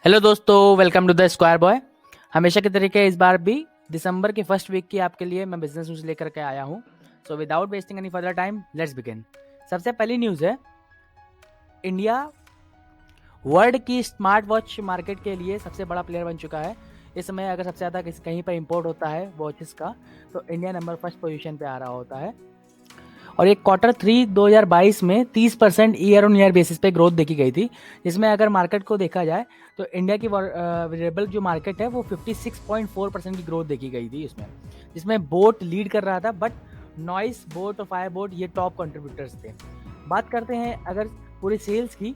Hello दोस्तों, welcome to the square boy. हमेशा की तरीके इस बार भी दिसंबर के फर्स्ट वीक की आपके लिए मैं बिजनेस न्यूज़ लेकर के आया हूँ। So without wasting any further time let's begin. सबसे पहली न्यूज़ है, इंडिया वर्ल्ड की स्मार्ट वॉच मार्केट के लिए सबसे बड़ा प्लेयर बन चुका है। इस समय अगर सबसे ज़्यादा कहीं पर इंपोर्ट होता है वॉचेस का, तो इंडिया नंबर फर्स्ट पोजीशन पे आ रहा होता है। और एक क्वार्टर थ्री 2022 में 30% ईयर ऑन ईयर बेसिस पे ग्रोथ देखी गई थी, जिसमें अगर मार्केट को देखा जाए तो इंडिया की वेरिएबल जो मार्केट है वो 56.4% की ग्रोथ देखी गई थी इसमें, जिसमें बोट लीड कर रहा था, बट नॉइस बोट और फायर बोट ये टॉप कंट्रीब्यूटर्स थे। बात करते हैं अगर पूरी सेल्स की,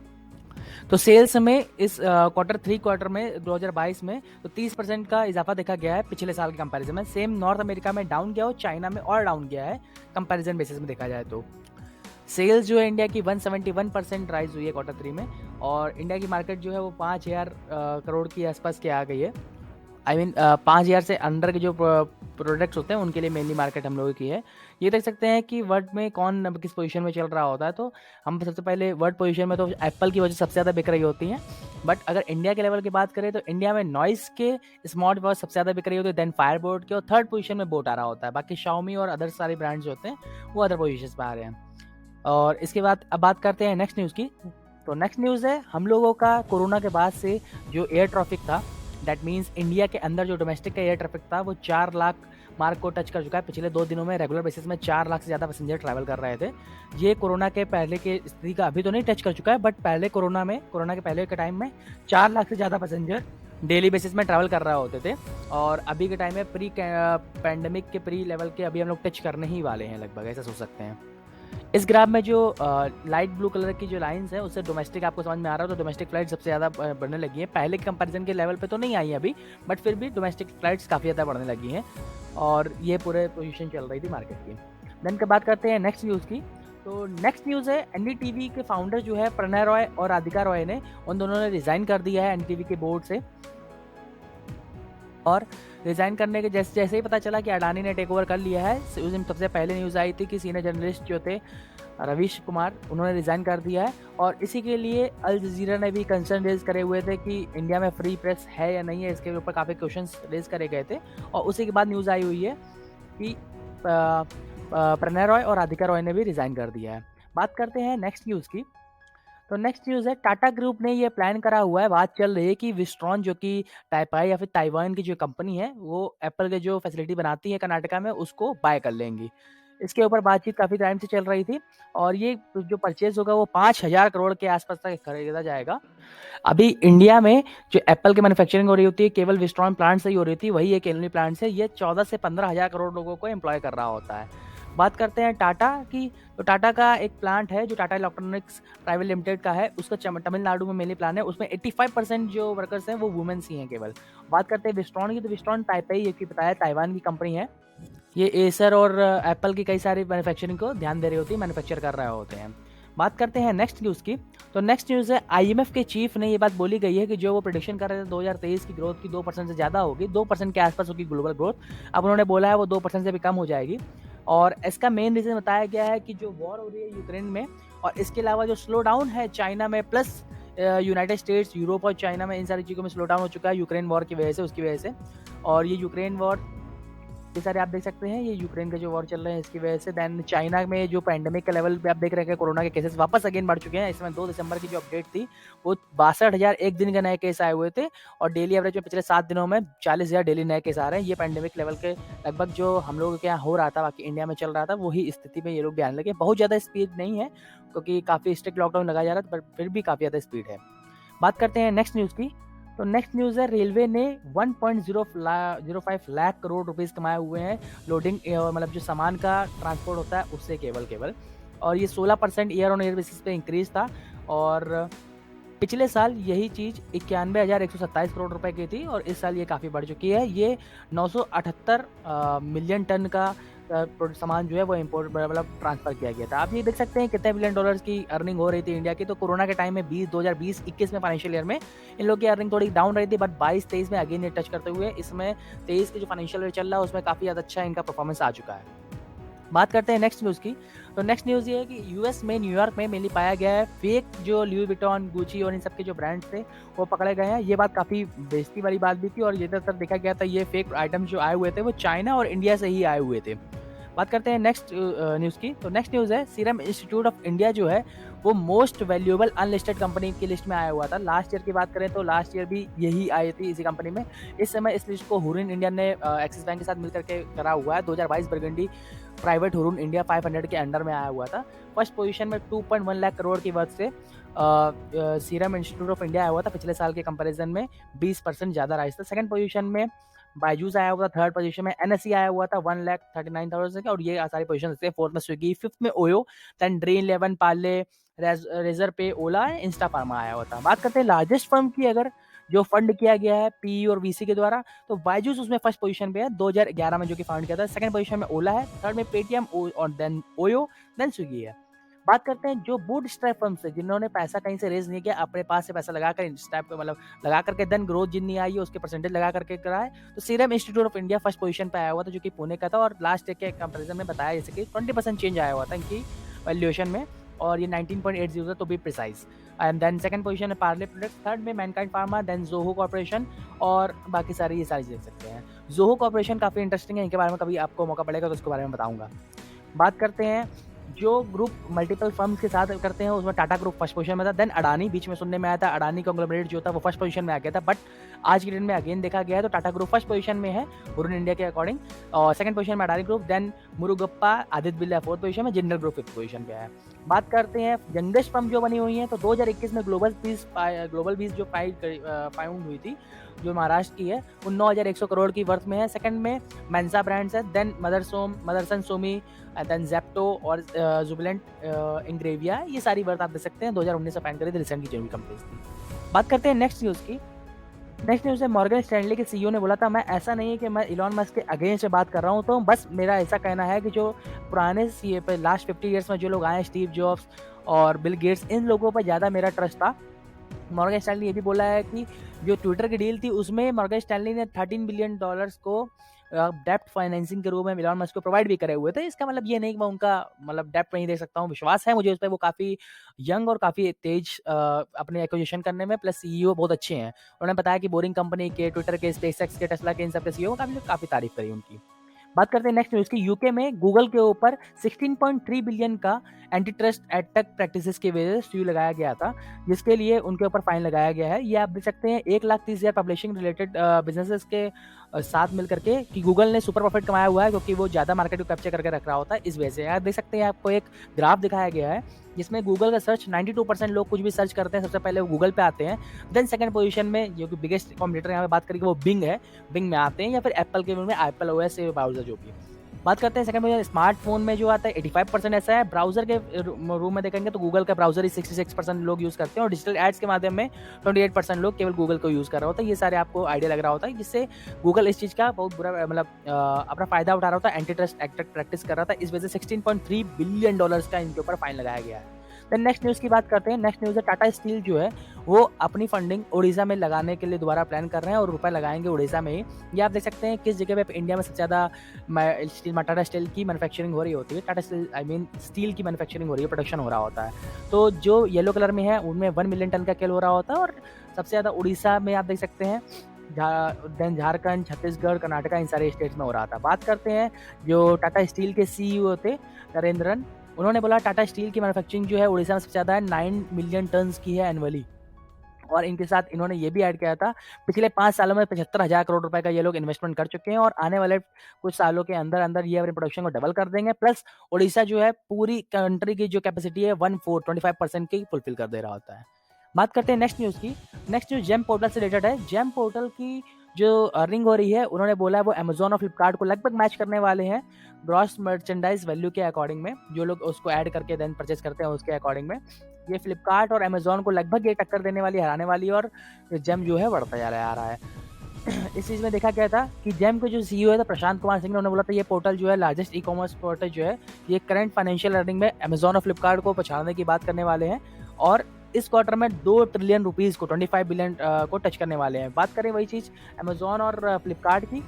तो सेल्स में इस क्वार्टर में 2022 में तो 30% का इजाफा देखा गया है पिछले साल के कंपैरिजन में। सेम नॉर्थ अमेरिका में डाउन गया और चाइना में और डाउन गया है कंपैरिजन बेसिस में देखा जाए तो। सेल्स जो है इंडिया की 171% राइज हुई है क्वार्टर थ्री में, और इंडिया की मार्केट जो है वो 5,000 करोड़ की आसपास के आ गई है। आई मीन 5,000 से अंडर के जो प्रोडक्ट्स होते हैं उनके लिए मेनली मार्केट हम लोगों की है। ये देख सकते हैं कि वर्ल्ड में कौन किस पोजीशन में चल रहा होता है। तो हम सबसे पहले वर्ल्ड पोजीशन में तो एप्पल की वजह सबसे ज़्यादा बिक रही होती हैं, बट अगर इंडिया के लेवल की बात करें तो इंडिया में नॉइस के स्मार्ट वॉच सबसे ज़्यादा बिक रही होती है, देन फायर बोट के, और थर्ड पोजीशन में बोट आ रहा होता है। बाकी शाओमी और अदर सारे ब्रांड्स होते हैं वो अदर पोजीशन पर आ रहे हैं। और इसके बाद अब बात करते हैं नेक्स्ट न्यूज़ की। तो नेक्स्ट न्यूज़ है, हम लोगों का कोरोना के बाद से जो एयर ट्रैफिक था, दैट मीन्स इंडिया के अंदर जो डोमेस्टिक का एयर ट्रैफिक था वो 4 लाख मार्क को टच कर चुका है। पिछले 2 दिनों में रेगुलर बेसिस में 4 लाख से ज़्यादा पैसेंजर ट्रैवल कर रहे थे। ये कोरोना के पहले के स्थिति का अभी तो नहीं टच कर चुका है, बट पहले कोरोना के पहले के टाइम में 4 लाख से ज़्यादा पैसेंजर डेली बेसिस में ट्रैवल कर रहे होते थे। और अभी के टाइम में प्री पैंडमिक के प्री लेवल के अभी हम लोग टच करने ही वाले हैं लगभग, ऐसा सोच सकते हैं। इस ग्राफ में जो लाइट ब्लू कलर की जो लाइंस है उससे डोमेस्टिक आपको समझ में आ रहा है, तो डोमेस्टिक फ्लाइट सबसे ज़्यादा बढ़ने लगी है। पहले के कंपैरिजन के लेवल पे तो नहीं आई है अभी, बट फिर भी डोमेस्टिक फ्लाइट्स काफ़ी ज़्यादा बढ़ने लगी हैं, और ये पूरे पोजीशन चल रही थी मार्केट की। देन के बात करते हैं नेक्स्ट न्यूज़ की। तो नेक्स्ट न्यूज़ है, एनडीटीवी के फाउंडर जो है प्रणय रॉय और राधिका रॉय ने, उन दोनों ने रिज़ाइन कर दिया है एनडीटीवी के बोर्ड से। और रिज़ाइन करने के जैसे जैसे ही पता चला कि अडानी ने टेक ओवर कर लिया है, उस दिन सबसे पहले न्यूज़ आई थी कि सीनियर जर्नलिस्ट जो थे रवीश कुमार, उन्होंने रिज़ाइन कर दिया है। और इसी के लिए अल जज़ीरा ने भी कंसर्न रेज़ करे हुए थे कि इंडिया में फ्री प्रेस है या नहीं है, इसके ऊपर काफ़ी क्वेश्चंस रेज़ करे गए थे। और उसी के बाद न्यूज़ आई हुई है कि प्रणय रॉय और राधिका रॉय ने भी रिज़ाइन कर दिया है। बात करते हैं नेक्स्ट न्यूज़ की। तो नेक्स्ट न्यूज़ है, टाटा ग्रुप ने ये प्लान करा हुआ है, बात चल रही है कि विस्ट्रॉन जो कि टाइपाई या फिर ताइवान की जो कंपनी है वो एप्पल के जो फैसिलिटी बनाती है कर्नाटका में उसको बाय कर लेंगी। इसके ऊपर बातचीत काफ़ी टाइम से चल रही थी, और ये जो परचेज होगा वो 5,000 करोड़ के आसपास तक खरीदा जाएगा। अभी इंडिया में जो एप्पल की मैन्युफैक्चरिंग हो रही होती है केवल विस्ट्रॉन प्लांट से ही हो रही थी, वही एक एलनी प्लांट से ये 14 से 15,000 करोड़ लोगों को एम्प्लॉय कर रहा होता है। बात करते हैं टाटा की। तो टाटा का एक प्लांट है जो टाटा इलेक्ट्रॉनिक्स प्राइवेट लिमिटेड का है, उसका तमिलनाडु में मेनली प्लान है, उसमें 85% जो वर्कर्स हैं वो वुमेन्स ही हैं केवल। बात करते हैं विस्ट्रॉन की, तो विस्ट्रॉन टाइपेई, ये की बताया ताइवान की कंपनी है। ये एसर और एप्पल की कई सारी मैन्युफैक्चरिंग को ध्यान दे रही होती है, मैन्युफैक्चर कर रहे होते हैं। बात करते हैं नेक्स्ट न्यूज़ की। तो नेक्स्ट न्यूज़ है, आईएमएफ के चीफ ने ये बात बोली गई है कि जो वो प्रेडिक्शन कर रहे थे 2023 की ग्रोथ की 2% से ज़्यादा होगी, 2% के आसपास होगी ग्लोबल ग्रोथ, अब उन्होंने बोला है वो 2% से भी कम हो जाएगी। और इसका मेन रीज़न बताया गया है कि जो वॉर हो रही है यूक्रेन में, और इसके अलावा जो स्लो डाउन है चाइना में, प्लस यूनाइटेड स्टेट्स, यूरोप और चाइना में, इन सारी चीज़ों में स्लो डाउन हो चुका है यूक्रेन वॉर की वजह से, उसकी वजह से। और ये यूक्रेन वॉर, ये सारे आप देख सकते हैं, ये यूक्रेन का जो वॉर चल रहा है इसकी वजह से। देन चाइना में जो पैंडेमिक के लेवल पे आप देख रहे हैं कोरोना के केसेस वापस अगेन बढ़ चुके हैं। इसमें 2 दिसंबर की जो अपडेट थी वो 62,000 एक दिन के नए केस आए हुए थे, और डेली एवरेज में पिछले 7 दिनों में 40,000 डेली नए केस आ रहे हैं। ये पैंडेमिक लेवल के लगभग जो हम लोगों के यहाँ हो रहा था, बाकी इंडिया में चल रहा था, वही स्थिति में ये लोग भी आने लगे। बहुत ज़्यादा स्पीड नहीं है क्योंकि काफ़ी स्ट्रिक्ट लॉकडाउन लगाया जा रहा था, बट फिर भी काफ़ी ज़्यादा स्पीड है। बात करते हैं नेक्स्ट न्यूज़ की। तो नेक्स्ट न्यूज़ है, रेलवे ने 1.05 लाख करोड़ रुपीस कमाए हुए हैं लोडिंग, मतलब जो सामान का ट्रांसपोर्ट होता है उससे केवल। और ये 16% ईयर ऑन ईयर बेसिस पे इंक्रीज था, और पिछले साल यही चीज़ 91,127 करोड़ रुपए की थी, और इस साल ये काफ़ी बढ़ चुकी है। ये 978 मिलियन टन का सामान जो है वो इम्पोर्ट मतलब ट्रांसफ़र किया गया था। आप ये देख सकते हैं कितने बिलियन डॉलर्स की अर्निंग हो रही थी इंडिया की। तो कोरोना के टाइम में 2020-21 में फाइनेंशियल ईयर में इन लोग की अर्निंग थोड़ी डाउन रही थी, बट 22-23 में अगेन ये टच करते हुए इसमें 23 के जो फाइनेंशियल ईयर चल रहा है उसमें काफ़ी ज़्यादा अच्छा इनका परफॉर्मेंस आ चुका है। बात करते हैं नेक्स्ट न्यूज़ की। तो नेक्स्ट न्यूज़ ये है कि यूएस में न्यूयॉर्क में मेनली पाया गया है फेक जो लुई विटॉन, गुची और इन सब के जो ब्रांड्स थे वो पकड़े गए हैं। ये बात काफ़ी बेइज़्ज़ती वाली बात भी थी और ज़्यादातर देखा गया था ये फेक आइटम्स जो आए हुए थे वो चाइना और इंडिया से ही आए हुए थे। बात करते हैं नेक्स्ट न्यूज़ की। तो नेक्स्ट न्यूज़ है सीरम इंस्टीट्यूट ऑफ इंडिया जो है वो मोस्ट वैल्यूएबल अनलिस्टेड कंपनी की लिस्ट में आया हुआ था। लास्ट ईयर की बात करें तो लास्ट ईयर भी यही आई थी इसी कंपनी में। इस समय इस लिस्ट को हुरिन इंडिया ने एक्सिस बैंक के साथ मिलकर के करा हुआ है। 2022 बरगंडी प्राइवेट हुरुन इंडिया 500 के अंडर में आया हुआ था। फर्स्ट पोजीशन में 2.1 लाख करोड़ की वर्थ से सीरम इंस्टीट्यूट ऑफ इंडिया आया हुआ था। पिछले साल के कंपैरिजन में 20% ज़्यादा राइज था। सेकंड पोजीशन में बायजूस आया हुआ था। थर्ड पोजीशन में एनएससी आया हुआ था 1,39,000 का और ये सारी पोजीशन थे। फोर्थ में स्विगी, फिफ्थ में OYO, then Dream Eleven, Parle, Razorpay, Ola, Insta pharma आया हुआ था। बात करते हैं लार्जेस्ट फर्म की, अगर जो फंड किया गया है पीई और वीसी के द्वारा, तो बायजूस उसमें फर्स्ट पोजीशन पे है 2011 में जो कि फाउंड किया था। सेकंड पोजीशन में ओला है, थर्ड में पेटीएम और देन ओयो, देन स्विगी है। बात करते हैं जो बूट स्ट्रैप फर्म्स है जिन्होंने पैसा कहीं से रेज नहीं किया, अपने पास से पैसा लगाकर स्ट्रैप मतलब लगा करके देन ग्रोथ जितनी आई है उसके परसेंटेज लगा करके कराए, तो serum institute of India first position पे आया हुआ था जो कि पुणे का था और लास्ट ईयर के कंपैरिजन में बताया जैसे कि 20% चेंज आया हुआ था इनकी वैल्यूएशन में और ये 19.80 था to be precise. And then second position है पार्ले प्रोडक्ट्स, थर्ड में Mankind Pharma, then Zoho Corporation और बाकी सारी ये सारी देख सकते हैं। जोहो कॉर्पोरेशन काफ़ी इंटरेस्टिंग है, इनके बारे में कभी आपको मौका पड़ेगा तो उसके बारे में बताऊंगा। बात करते हैं जो ग्रुप मल्टीपल फर्म्स के साथ करते हैं उसमें टाटा ग्रुप फर्स्ट पोजीशन में था। देन अडानी बीच में सुनने में आया था, अडानी कॉन्ग्लोमरेट जो था वो फर्स्ट पोजीशन में आ गया था, बट आज के दिन में अगेन देखा गया है तो टाटा ग्रुप फर्स्ट पोजीशन में है हुरुन इंडिया के अकॉर्डिंग और सेकंड पोजीशन में Adani group, then Murugappa Aditya Birla fourth position में, जिंदल ग्रुप फिफ्थ पोजीशन पे है। बात करते हैं यंगेस्ट फर्म जो बनी हुई है तो 2021 में ग्लोबल पीस जो फाउंड हुई थी जो महाराष्ट्र की है वो 9,100 करोड़ की वर्थ में है। सेकंड में मेंसा ब्रांड्स है, then Motherson Sumi, then Zepto और जुबिलेंट इंग्रेविया, ये सारी वर्थ आप देख सकते हैं 2019 से फाइंड करी थी, रिसेंट की जो भी कंपनीज थी। बात करते हैं नेक्स्ट न्यूज़ की। नेक्स्ट न्यूज़ है मॉर्गन स्टैनली के सीईओ ने बोला था मैं ऐसा नहीं है कि मैं इलॉन मस्क के अगेंस्ट से बात कर रहा हूँ, तो बस मेरा ऐसा कहना है कि जो पुराने सीए पे लास्ट 50 ईयर्स में जो लोग आए, स्टीव जॉब्स और बिल गेट्स, इन लोगों पर ज़्यादा मेरा ट्रस्ट था। मॉर्गन स्टैनली ये भी बोला है कि जो ट्विटर की डील थी उसमें मॉर्गन स्टैनली ने $13 बिलियन को डेप्ट फाइनेंसिंग के रूप में इलॉन मस्क को प्रोवाइड भी करे हुए थे। इसका मतलब ये नहीं कि मैं उनका मतलब डेप्ट नहीं दे सकता हूँ, विश्वास है मुझे उस पर, वो काफ़ी यंग और काफ़ी तेज अपने एक्विजिशन करने में, प्लस सीईओ बहुत अच्छे हैं। उन्होंने बताया कि बोरिंग कंपनी के, ट्विटर के, स्पेसएक्स के, टेस्ला के, इन सब के सीईओ काफ़ी तारीफ करी उनकी। बात करते हैं नेक्स्ट न्यूज़ की। यूके में गूगल के ऊपर 16.3 बिलियन का एंटी ट्रस्ट एडटेक प्रैक्टिसेस की वजह से सुई लगाया गया था, जिसके लिए उनके ऊपर फाइन लगाया गया है। ये आप देख सकते हैं 1,30,000 पब्लिशिंग रिलेटेड बिजनेसेस के साथ मिलकर के कि गूगल ने सुपर प्रॉफिट कमाया हुआ है क्योंकि वो ज़्यादा मार्केट को कैप्चर करके रख रहा होता है, इस वजह से। आप देख सकते हैं आपको एक ग्राफ दिखाया गया है जिसमें गूगल का सर्च 92% लोग कुछ भी सर्च करते हैं सबसे पहले वो गूगल पे आते हैं। देन सेकंड पोजीशन में जो कि बिगेस्ट कॉम्पिटिटर यहाँ पे बात करेंगे वो बिंग है, बिंग में आते हैं, या फिर एप्पल के में एप्पल ओएस ब्राउजर जो भी। बात करते हैं सेकंड पोजीशन स्मार्टफोन में जो आता है 85% ऐसा है। ब्राउजर के रूम में देखेंगे तो गूगल का ब्राउजर ही 66% लोग यूज़ करते हैं और डिजिटल एड्स के माध्यम में 28% लोग केवल गूगल को यूज़ कर रहा होता है। ये सारे आपको आइडिया लग रहा होता है जिससे गूगल इस चीज़ का बहुत बुरा मतलब अपना फायदा उठा रहा होता है, एंटी ट्रस्ट एक्ट प्रैक्टिस कर रहा था, इस वजह से $16.3 बिलियन का इनके ऊपर फाइन लगाया गया है। देन नेक्स्ट न्यूज़ की बात करते हैं। नेक्स्ट न्यूज़ है टाटा स्टील जो है वो अपनी फंडिंग उड़ीसा में लगाने के लिए दोबारा प्लान कर रहे हैं और रुपए लगाएंगे उड़ीसा में ही। ये आप देख सकते हैं किस जगह पे इंडिया में सबसे ज़्यादा टाटा स्टील की मैन्युफैक्चरिंग हो रही होती है। टाटा स्टील स्टील की मैन्युफैक्चरिंग हो रही है, प्रोडक्शन हो रहा होता है। तो जो येलो कलर में है उनमें 1 मिलियन टन का केल हो रहा होता है और सबसे ज़्यादा उड़ीसा में आप देख सकते हैं, देन झारखंड, छत्तीसगढ़, कर्नाटका, इन सारे स्टेट्स में हो रहा था। बात करते हैं जो टाटा स्टील के सीईओ थे नरेंद्रन, उन्होंने बोला टाटा स्टील की मैन्युफैक्चरिंग जो है उड़ीसा में सबसे ज़्यादा है, 9 मिलियन टन्स की है एनुअली। और इनके साथ इन्होंने ये भी ऐड किया था पिछले 5 सालों में 75,000 करोड़ रुपए का ये लोग इन्वेस्टमेंट कर चुके हैं और आने वाले कुछ सालों के अंदर अंदर ये अपने प्रोडक्शन को डबल कर देंगे। प्लस उड़ीसा जो है पूरी कंट्री की जो कैपेसिटी है 25% की फुलफिल कर दे रहा होता है। बात करते हैं नेक्स्ट न्यूज़ की। नेक्स्ट न्यूज़ जेम पोर्टल से रिलेटेड है। जेम पोर्टल की जो अर्निंग हो रही है उन्होंने बोला है वो अमेजोन और फ्लिपकार्ट को लगभग मैच करने वाले हैं ग्रॉस मर्चेंडाइज वैल्यू के अकॉर्डिंग में, जो लोग उसको ऐड करके देन परचेज करते हैं उसके अकॉर्डिंग में। ये फ्लिपकार्ट और अमेजोन को लगभग ये टक्कर देने वाली, हराने वाली, और जेम जो है बढ़ता जा रहा है। इस चीज़ में देखा गया था कि जेम के जो सीईओ है प्रशांत कुमार सिंह ने, उन्होंने बोला था ये पोर्टल जो है लार्जेस्ट ई कॉमर्स पोर्टल जो है ये करंट फाइनेंशियल अर्निंग में अमेजोन और फ्लिपकार्ट को पछाड़ने की बात करने वाले हैं और इस क्वार्टर में 2 ट्रिलियन रुपीज़ को 25 बिलियन को टच करने वाले हैं। बात करें वही चीज़ अमेजोन और फ्लिपकार्ट की,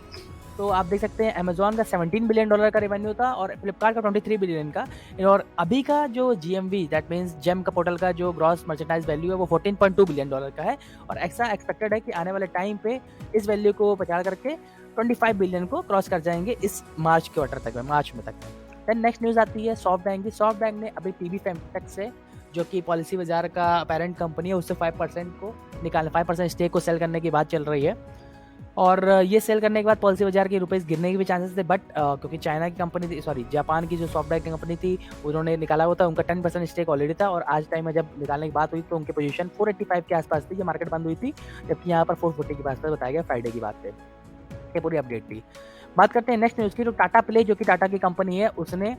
तो आप देख सकते हैं अमेज़न का $17 बिलियन का रेवेन्यू था और फ्लिपकार्ट का 23 बिलियन का। और अभी का जो जीएमवी दैट मीन्स जेम का पोर्टल का जो ग्रॉस मर्चेंडाइज वैल्यू है वो $14.2 बिलियन का है। और ऐसा एक्सपेक्टेड है कि आने वाले टाइम पे इस वैल्यू को पछाड़ करके 25 बिलियन को क्रॉस कर जाएंगे इस मार्च क्वार्टर तक में, मार्च में तक में। देन नेक्स्ट न्यूज़ आती है सॉफ्टबैंक की। सॉफ्टबैंक ने अभी पीबी फेमटेक से, जो कि पॉलिसी बाजार का पेरेंट कंपनी है, उससे 5% को निकालने, 5% स्टेक को सेल करने की बात चल रही है। और ये सेल करने के बाद पॉलिसी बाजार के रुपए गिरने के भी चांसेस थे, बट क्योंकि चाइना की कंपनी थी, सॉरी जापान की जो सॉफ्टबैंक कंपनी थी, उन्होंने निकाला हुआ था, उनका 10% स्टेक ऑलरेडी था। और आज टाइम में जब निकालने की बात हुई तो उनकी पोजीशन 485 के आसपास थी, ये मार्केट बंद हुई थी, जबकि यहाँ पर 440 के आसपास बताया गया फ्राइडे की बात पे। ये पूरी अपडेट थी। बात करते हैं नेक्स्ट न्यूज़ की। तो टाटा प्ले, जो कि टाटा की कंपनी है, उसने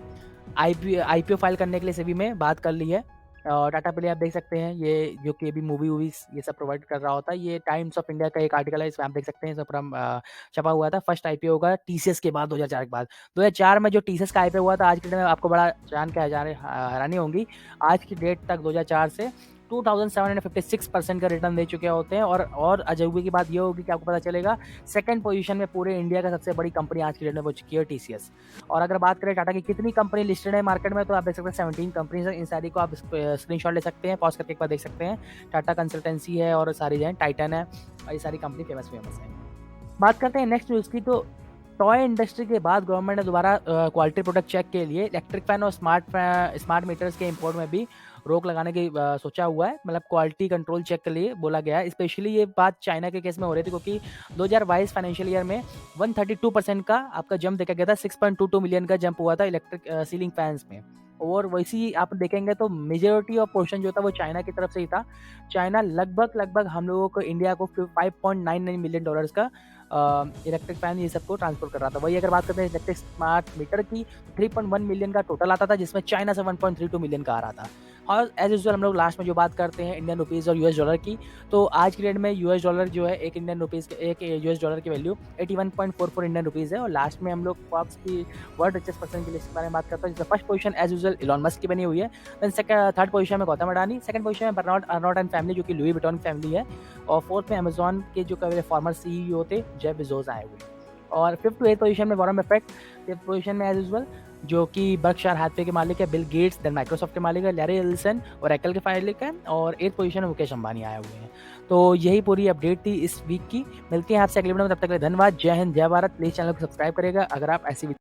आईपीओ फाइल करने के लिए सेबी में बात कर ली है। टाटा प्ले आप देख सकते हैं, ये जो कि अभी मूवी वूवीज ये सब प्रोवाइड कर रहा होता है। ये टाइम्स ऑफ इंडिया का एक आर्टिकल है, इसमें आप देख सकते हैं, सब छपा हुआ था। फर्स्ट आईपीओ होगा टीसीएस के बाद, 2004 के बाद। 2004 में जो टीसीएस का आईपीओ हुआ था, आज के डेट में आपको बड़ा जान के हैरानी होगी, आज की डेट तक 2004 से 2756% का रिटर्न दे चुके होते हैं। और अजूबे की बात ये होगी कि आपको पता चलेगा सेकंड पोजीशन में पूरे इंडिया का सबसे बड़ी कंपनी आज की डेट में पहुंच चुकी है, टीसीएस। और अगर बात करें टाटा की कितनी कंपनी लिस्टेड है मार्केट में, तो आप देख सकते हैं 17 कंपनीज है। इन सारी को आप स्क्रीनशॉट ले सकते हैं, पॉज करके एक बार देख सकते हैं। टाटा कंसल्टेंसी है और सारी जो है टाइटन है, और ये सारी कंपनी फेमस है। बात करते हैं नेक्स्ट न्यूज़ की। तो टॉय इंडस्ट्री के बाद गवर्नमेंट ने दोबारा क्वालिटी प्रोडक्ट चेक के लिए इलेक्ट्रिक फैन और स्मार्ट मीटर्स के इंपोर्ट में भी रोक लगाने की सोचा हुआ है। मतलब क्वालिटी कंट्रोल चेक के लिए बोला गया है। स्पेशली ये बात चाइना के केस में हो रही थी, क्योंकि 2022 फाइनेंशियल ईयर में 132% का आपका जंप देखा गया था, 6.22 मिलियन का जंप हुआ था इलेक्ट्रिक सीलिंग फैंस में। और वैसी आप देखेंगे तो मेजोरिटी ऑफ पोर्शन जो था वो चाइना की तरफ से ही था। चाइना लगभग हम लोगों को, इंडिया को $5.99 मिलियन का इलेक्ट्रिक फैन ये सबको ट्रांसपोर्ट कर रहा था। वही अगर बात करते हैं इलेक्ट्रिक स्मार्ट मीटर की, 3.1 मिलियन का टोटल आता था, जिसमें चाइना से 1.32 मिलियन का आ रहा था। और एज यूजुअल हम लोग लास्ट में जो बात करते हैं इंडियन रुपीज़ और यूएस डॉलर की, तो आज की डेट में यूएस डॉलर जो है, एक यूएस डॉलर की वैल्यू 81.44 इंडियन रुपीज़ है। और लास्ट में हम लोग फॉर्ब्स की वर्ल्ड रिचेस्ट पर्सन की लिस्ट के बारे में बात करते हैं, जिसमें first position as usual Elon Musk की बनी हुई है। देन थर्ड पोजीशन में गौतम अडानी, सेकंड पोजीशन में बर्नार्ड अर्नोट एंड फैमिली, जो कि लुई विटॉन की फैमिली है। और फोर्थ में अमेजॉन के जो फॉर्मर सीईओ थे जेफ बेजोस आए हुए। और फिफ्थ टू एथ पोजीशन में वॉरेन बफेट, फिफ्थ पोजीशन में एज यूजुअल जो कि बर्कशायर हाथवे के मालिक है, बिल गेट्स, देन माइक्रोसॉफ्ट के मालिक है लैरी एलिसन, और एप्पल के मालिक है। और एथ पोजीशन में मुकेश अंबानी आए हुए हैं। तो यही पूरी अपडेट थी इस वीक की। मिलते हैं आपसे अगले वीडियो में, तब तक के लिए धन्यवाद। जय हिंद, जय भारत। प्लीज चैनल को सब्सक्राइब करेगा अगर आप ऐसी